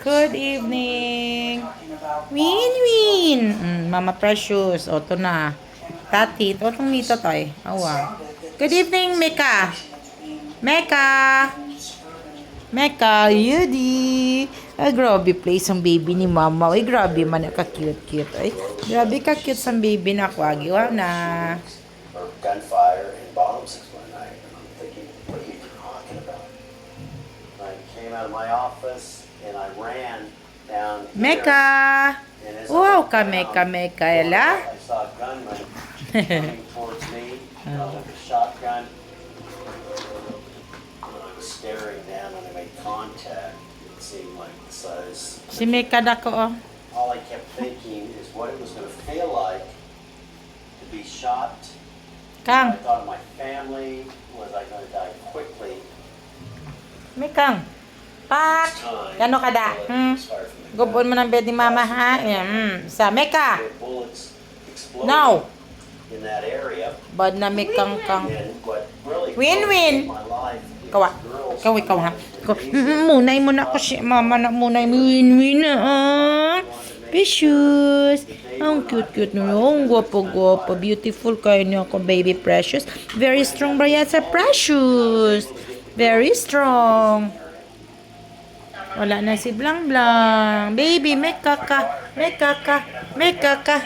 Good evening. Win, win. Mama Precious. O, ito na. Tati. Ito itong nito tayo. Awa. Good evening, Meka. Meka. Meka, Yudi. Ay, grabe place ang baby ni mama. Ay, grabe man. Ka-cute-cute. Ay, grabe ka-cute sa baby na kwagi. Na. Gunfire and bombs one night. And I'm thinking, what are you talking about? I came out of my office and I ran down here. Meka. And as I Wow, looked ka down, Meka, Meka. Ela. I saw a gunman coming towards me with a shotgun. When I was staring down and I made contact, it seemed like the size. Si Meka dako, oh. All I kept thinking is what it was going to feel like to be shot. Kang. I thought of my family. Was I going to die quickly? Mekang. Pak. Gano kada? Gubon mo ng bed ni mama, ha? Sa Meka. The bullets exploded No. in that area. Bad na Mekang kang. And what really Win-win. my life is Kawa. girls Ikaw ha. coming Munay mo na ako si mama na munay. Win-win na, ah. Precious. Ang cute-cute nyo. Ang gwapo-gwapo. Beautiful kayo niyo ako, baby Precious. Very strong ba yan sa Precious? Very strong. Wala na si Blang Blang. Baby, may kaka. May kaka. May kaka.